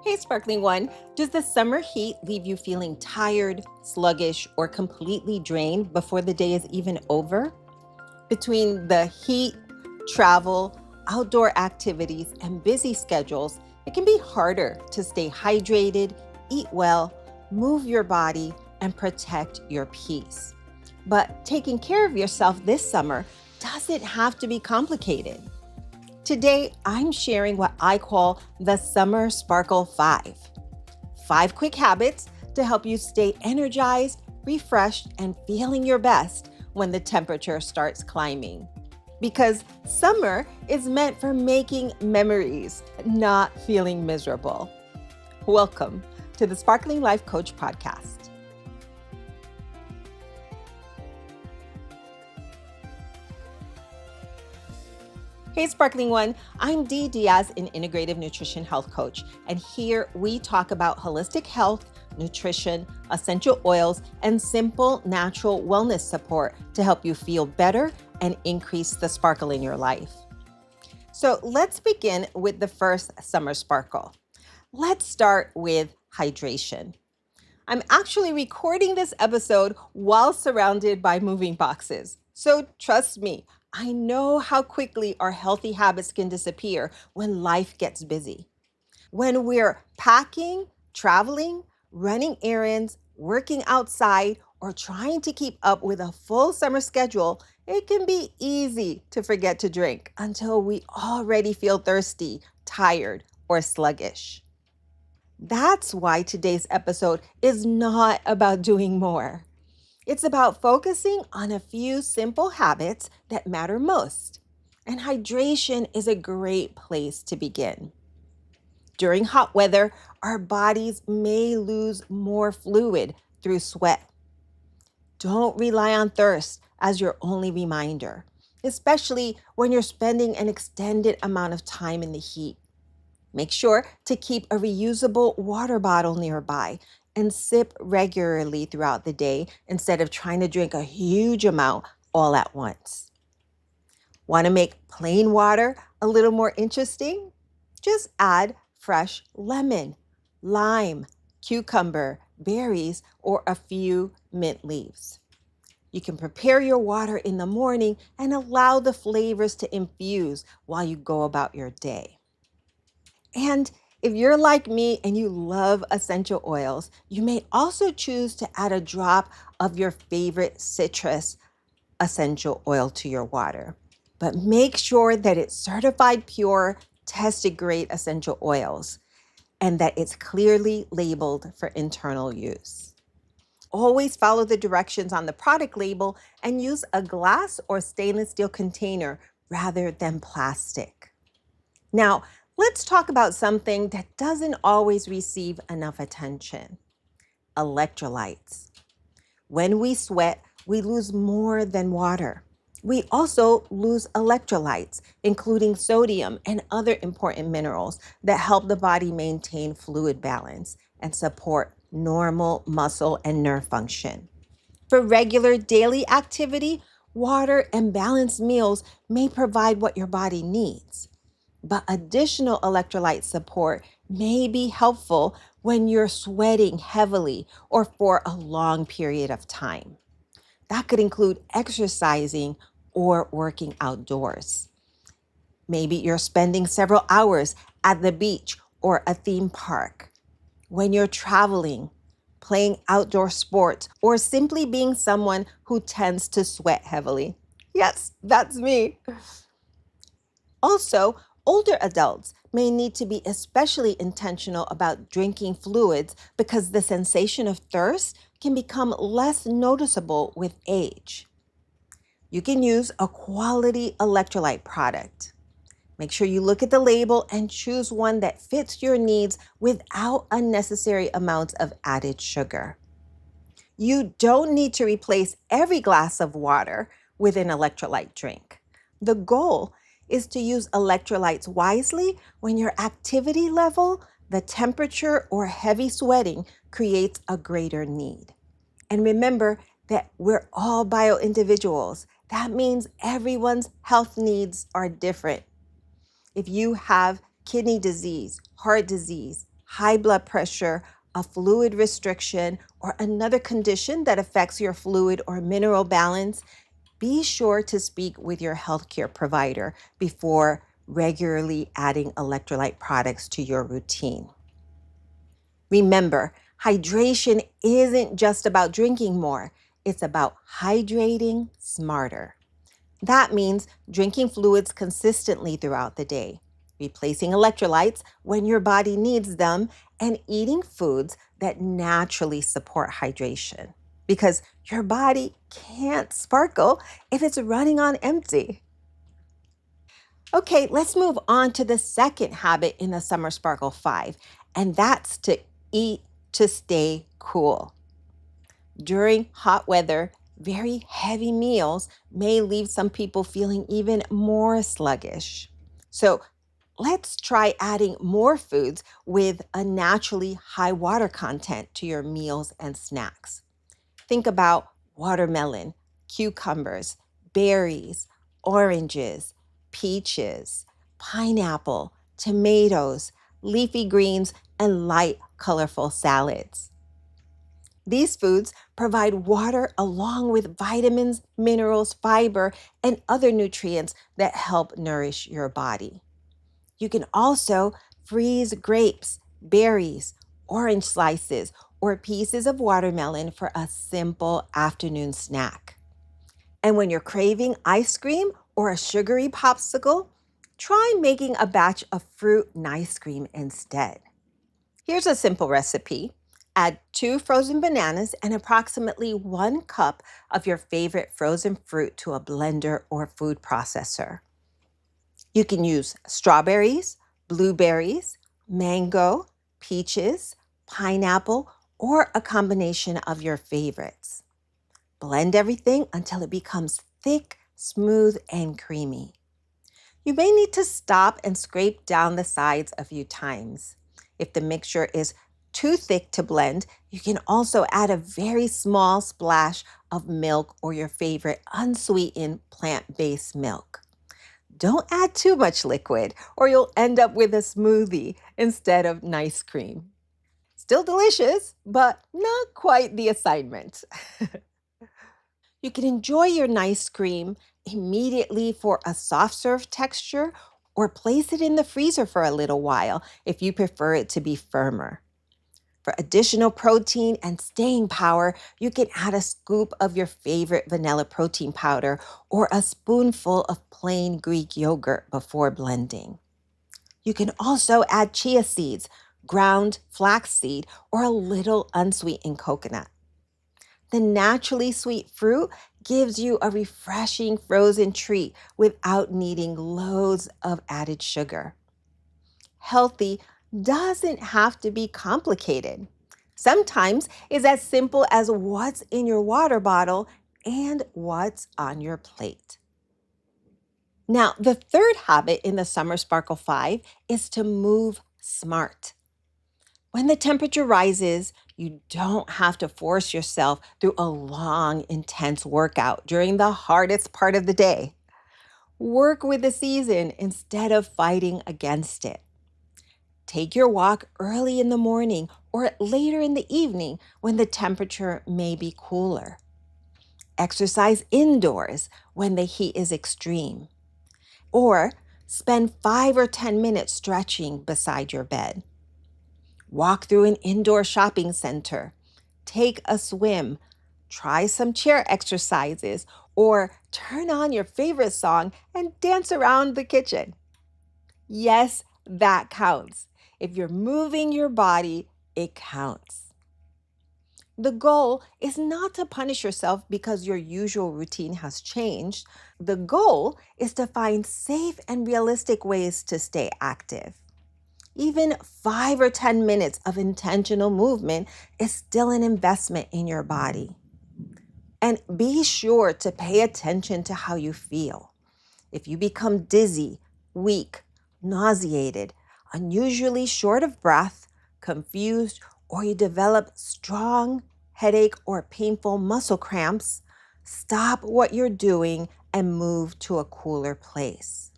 Hey, Sparkling One, does the summer heat leave you feeling tired, sluggish, or completely drained before the day is even over? Between the heat, travel, outdoor activities, and busy schedules, it can be harder to stay hydrated, eat well, move your body, and protect your peace. But taking care of yourself this summer doesn't have to be complicated. Today, I'm sharing what I call the Summer Sparkle 5. 5 quick habits to help you stay energized, refreshed, and feeling your best when the temperature starts climbing. Because summer is meant for making memories, not feeling miserable. Welcome to the Sparkling Life Coach Podcast. Hey, Sparkling One, I'm Dee Diaz, an integrative nutrition health coach, and here we talk about holistic health, nutrition, essential oils, and simple natural wellness support to help you feel better and increase the sparkle in your life. So let's begin with the first summer sparkle. Let's start with hydration. I'm actually recording this episode while surrounded by moving boxes. So trust me, I know how quickly our healthy habits can disappear when life gets busy. When we're packing, traveling, running errands, working outside, or trying to keep up with a full summer schedule, it can be easy to forget to drink until we already feel thirsty, tired, or sluggish. That's why today's episode is not about doing more. It's about focusing on a few simple habits that matter most. And hydration is a great place to begin. During hot weather, our bodies may lose more fluid through sweat. Don't rely on thirst as your only reminder, especially when you're spending an extended amount of time in the heat. Make sure to keep a reusable water bottle nearby and sip regularly throughout the day instead of trying to drink a huge amount all at once. Want to make plain water a little more interesting? Just add fresh lemon, lime, cucumber, berries, or a few mint leaves. You can prepare your water in the morning and allow the flavors to infuse while you go about your day. And if you're like me and you love essential oils, you may also choose to add a drop of your favorite citrus essential oil to your water. But make sure that it's certified pure, tested grade essential oils and that it's clearly labeled for internal use. Always follow the directions on the product label and use a glass or stainless steel container rather than plastic. Now, let's talk about something that doesn't always receive enough attention: electrolytes. When we sweat, we lose more than water. We also lose electrolytes, including sodium and other important minerals that help the body maintain fluid balance and support normal muscle and nerve function. For regular daily activity, water and balanced meals may provide what your body needs. But additional electrolyte support may be helpful when you're sweating heavily or for a long period of time. That could include exercising or working outdoors. Maybe you're spending several hours at the beach or a theme park. When you're traveling, playing outdoor sports, or simply being someone who tends to sweat heavily. Yes, that's me. Also, older adults may need to be especially intentional about drinking fluids because the sensation of thirst can become less noticeable with age. You can use a quality electrolyte product. Make sure you look at the label and choose one that fits your needs without unnecessary amounts of added sugar. You don't need to replace every glass of water with an electrolyte drink. The goal is to use electrolytes wisely when your activity level, the temperature, or heavy sweating creates a greater need. And remember that we're all bio individuals. That means everyone's health needs are different. If you have kidney disease, heart disease, high blood pressure, a fluid restriction, or another condition that affects your fluid or mineral balance, be sure to speak with your healthcare provider before regularly adding electrolyte products to your routine. Remember, hydration isn't just about drinking more, it's about hydrating smarter. That means drinking fluids consistently throughout the day, replacing electrolytes when your body needs them, and eating foods that naturally support hydration. Because your body can't sparkle if it's running on empty. Okay, let's move on to the second habit in the Summer Sparkle 5, and that's to eat to stay cool. During hot weather, very heavy meals may leave some people feeling even more sluggish. So let's try adding more foods with a naturally high water content to your meals and snacks. Think about watermelon, cucumbers, berries, oranges, peaches, pineapple, tomatoes, leafy greens, and light, colorful salads. These foods provide water along with vitamins, minerals, fiber, and other nutrients that help nourish your body. You can also freeze grapes, berries, orange slices, or pieces of watermelon for a simple afternoon snack. And when you're craving ice cream or a sugary popsicle, try making a batch of fruit and ice cream instead. Here's a simple recipe. Add 2 frozen bananas and approximately 1 cup of your favorite frozen fruit to a blender or food processor. You can use strawberries, blueberries, mango, peaches, pineapple, or a combination of your favorites. Blend everything until it becomes thick, smooth, and creamy. You may need to stop and scrape down the sides a few times. If the mixture is too thick to blend, you can also add a very small splash of milk or your favorite unsweetened plant-based milk. Don't add too much liquid or you'll end up with a smoothie instead of nice cream. Still delicious, but not quite the assignment. You can enjoy your nice cream immediately for a soft serve texture or place it in the freezer for a little while if you prefer it to be firmer. For additional protein and staying power, you can add a scoop of your favorite vanilla protein powder or a spoonful of plain Greek yogurt before blending. You can also add chia seeds, ground flaxseed, or a little unsweetened coconut. The naturally sweet fruit gives you a refreshing frozen treat without needing loads of added sugar. Healthy doesn't have to be complicated. Sometimes it's as simple as what's in your water bottle and what's on your plate. Now, the third habit in the Summer Sparkle 5 is to move smart. When the temperature rises, you don't have to force yourself through a long, intense workout during the hardest part of the day. Work with the season instead of fighting against it. Take your walk early in the morning or later in the evening when the temperature may be cooler. Exercise indoors when the heat is extreme. Or spend 5 or 10 minutes stretching beside your bed. Walk through an indoor shopping center. Take a swim. Try some chair exercises or turn on your favorite song and dance around the kitchen. Yes, that counts. If you're moving your body, it counts. The goal is not to punish yourself because your usual routine has changed. The goal is to find safe and realistic ways to stay active. Even 5 or 10 minutes of intentional movement is still an investment in your body. And be sure to pay attention to how you feel. If you become dizzy, weak, nauseated, unusually short of breath, confused, or you develop strong headache or painful muscle cramps, stop what you're doing and move to a cooler place.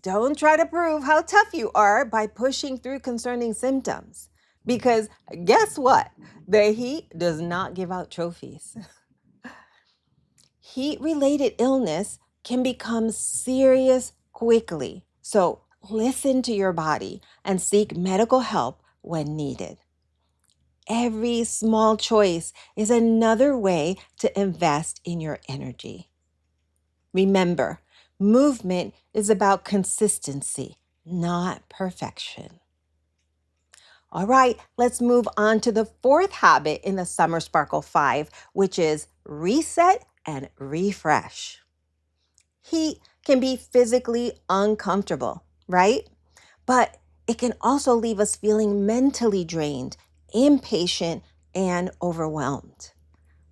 Don't try to prove how tough you are by pushing through concerning symptoms. Because guess what? The heat does not give out trophies. Heat related illness can become serious quickly. So listen to your body and seek medical help when needed. Every small choice is another way to invest in your energy. Remember, movement is about consistency, not perfection. All right, let's move on to the fourth habit in the Summer Sparkle 5, which is reset and refresh. Heat can be physically uncomfortable, right? But it can also leave us feeling mentally drained, impatient, and overwhelmed.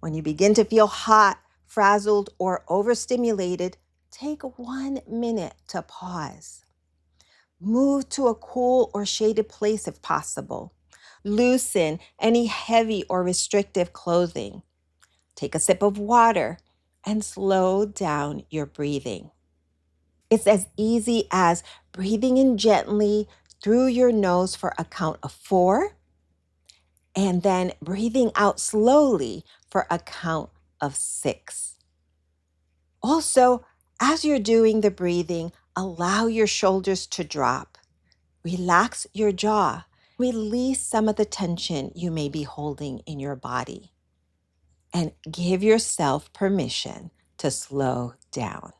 When you begin to feel hot, frazzled, or overstimulated, take 1 minute to pause. Move to a cool or shaded place if possible. Loosen any heavy or restrictive clothing. Take a sip of water and slow down your breathing. It's as easy as breathing in gently through your nose for a count of 4, and then breathing out slowly for a count of 6. Also, as you're doing the breathing, allow your shoulders to drop. Relax your jaw. Release some of the tension you may be holding in your body. And give yourself permission to slow down.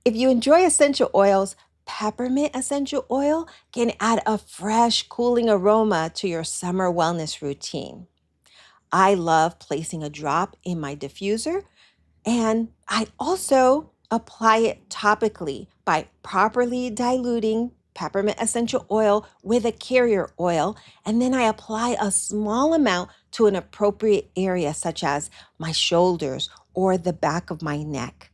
If you enjoy essential oils, peppermint essential oil can add a fresh, cooling aroma to your summer wellness routine. I love placing a drop in my diffuser, and I also apply it topically by properly diluting peppermint essential oil with a carrier oil, and then I apply a small amount to an appropriate area, such as my shoulders or the back of my neck.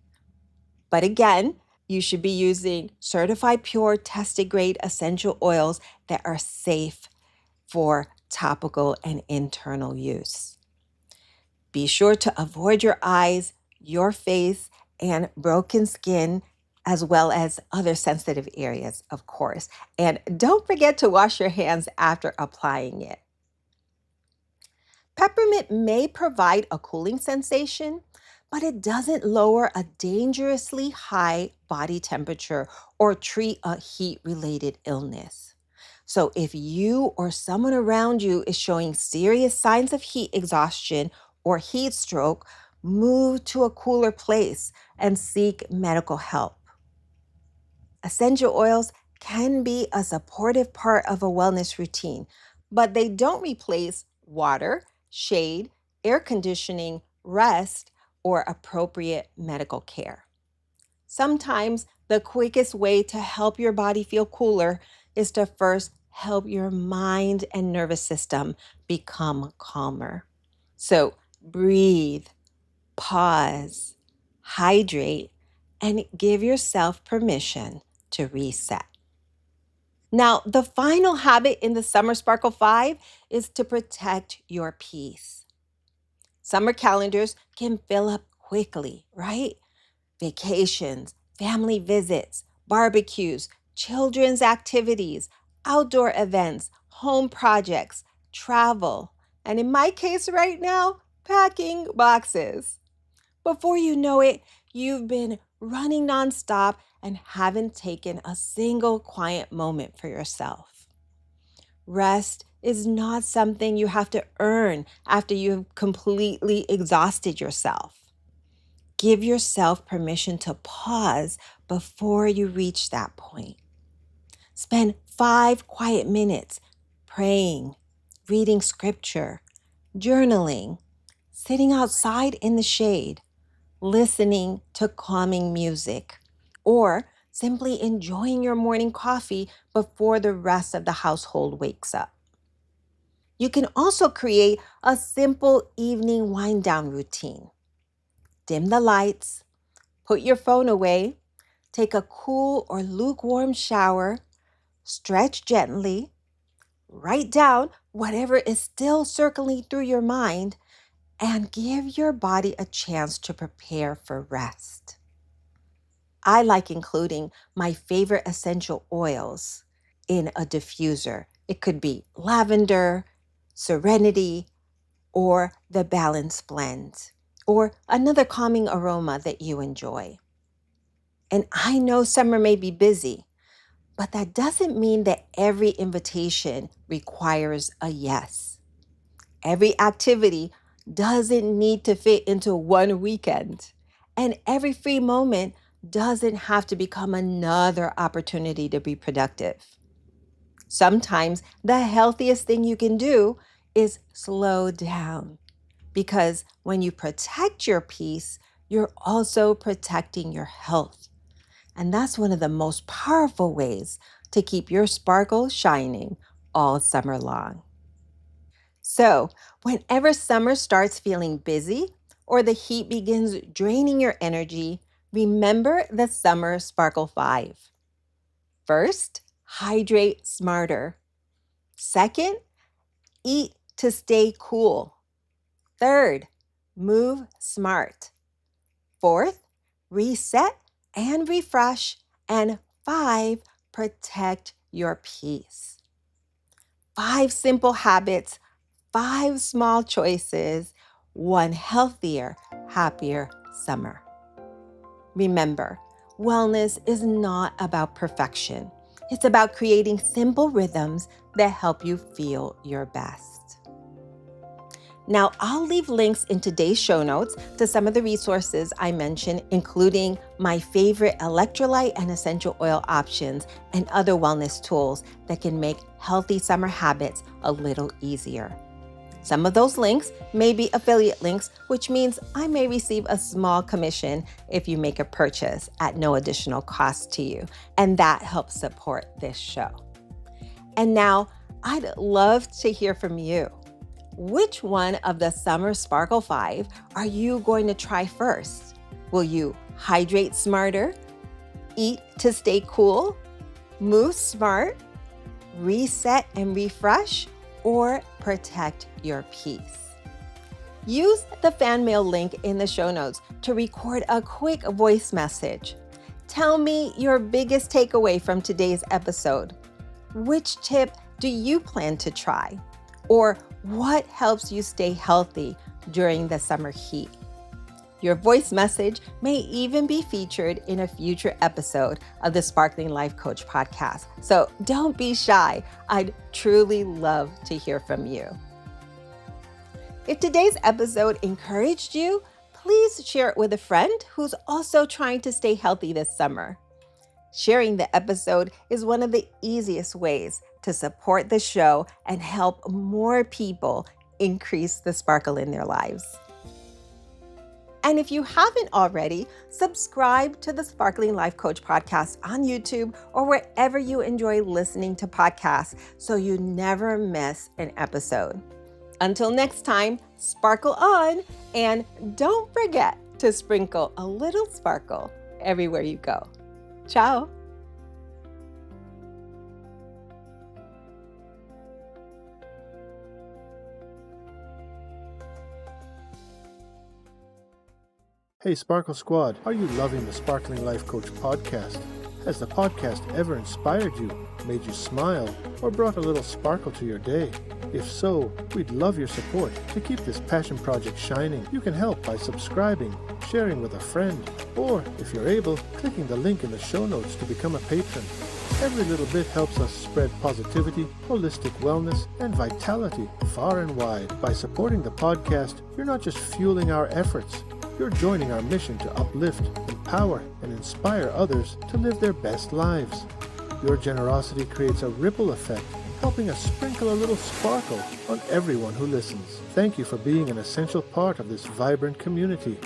But again, you should be using certified pure tested grade essential oils that are safe for topical and internal use. Be sure to avoid your eyes, your face, and broken skin, as well as other sensitive areas, of course. And don't forget to wash your hands after applying it. Peppermint may provide a cooling sensation, but it doesn't lower a dangerously high body temperature or treat a heat-related illness. So if you or someone around you is showing serious signs of heat exhaustion or heat stroke, move to a cooler place and seek medical help. Essential oils can be a supportive part of a wellness routine, but they don't replace water, shade, air conditioning, rest, or appropriate medical care. Sometimes the quickest way to help your body feel cooler is to first help your mind and nervous system become calmer. So breathe, pause, hydrate, and give yourself permission to reset. Now, the final habit in the Summer Sparkle 5 is to protect your peace. Summer calendars can fill up quickly, right? Vacations, family visits, barbecues, children's activities, outdoor events, home projects, travel, and in my case right now, packing boxes. Before you know it, you've been running nonstop and haven't taken a single quiet moment for yourself. Rest is not something you have to earn after you've completely exhausted yourself. Give yourself permission to pause before you reach that point. Spend 5 quiet minutes praying, reading scripture, journaling, sitting outside in the shade, listening to calming music, or simply enjoying your morning coffee before the rest of the household wakes up. You can also create a simple evening wind down routine. Dim the lights, put your phone away, take a cool or lukewarm shower, stretch gently, write down whatever is still circling through your mind, and give your body a chance to prepare for rest. I like including my favorite essential oils in a diffuser. It could be lavender, serenity, or the balance blend, or another calming aroma that you enjoy. And I know summer may be busy, but that doesn't mean that every invitation requires a yes. Every activity doesn't need to fit into one weekend. And every free moment doesn't have to become another opportunity to be productive. Sometimes the healthiest thing you can do is slow down. Because when you protect your peace, you're also protecting your health. And that's one of the most powerful ways to keep your sparkle shining all summer long. So, whenever summer starts feeling busy or the heat begins draining your energy, remember the Summer Sparkle 5. First, hydrate smarter. Second, eat to stay cool. Third, move smart. Fourth, reset and refresh. And 5, protect your peace. 5 simple habits, 5 small choices, 1 healthier, happier summer. Remember, wellness is not about perfection. It's about creating simple rhythms that help you feel your best. Now, I'll leave links in today's show notes to some of the resources I mentioned, including my favorite electrolyte and essential oil options and other wellness tools that can make healthy summer habits a little easier. Some of those links may be affiliate links, which means I may receive a small commission if you make a purchase at no additional cost to you, and that helps support this show. And now, I'd love to hear from you. Which one of the Summer Sparkle 5 are you going to try first? Will you hydrate smarter, eat to stay cool, move smart, reset and refresh, or protect your peace? Use the fan mail link in the show notes to record a quick voice message. Tell me your biggest takeaway from today's episode. Which tip do you plan to try? Or what helps you stay healthy during the summer heat? Your voice message may even be featured in a future episode of the Sparkling Life Coach podcast. So don't be shy. I'd truly love to hear from you. If today's episode encouraged you, please share it with a friend who's also trying to stay healthy this summer. Sharing the episode is one of the easiest ways to support the show and help more people increase the sparkle in their lives. And if you haven't already, subscribe to the Sparkling Life Coach podcast on YouTube or wherever you enjoy listening to podcasts so you never miss an episode. Until next time, sparkle on, and don't forget to sprinkle a little sparkle everywhere you go. Ciao. Hey Sparkle Squad, are you loving the Sparkling Life Coach podcast? Has the podcast ever inspired you, made you smile, or brought a little sparkle to your day? If so, we'd love your support to keep this passion project shining. You can help by subscribing, sharing with a friend, or, if you're able, clicking the link in the show notes to become a patron. Every little bit helps us spread positivity, holistic wellness, and vitality far and wide. By supporting the podcast, you're not just fueling our efforts, you're joining our mission to uplift, empower, and inspire others to live their best lives. Your generosity creates a ripple effect, helping us sprinkle a little sparkle on everyone who listens. Thank you for being an essential part of this vibrant community.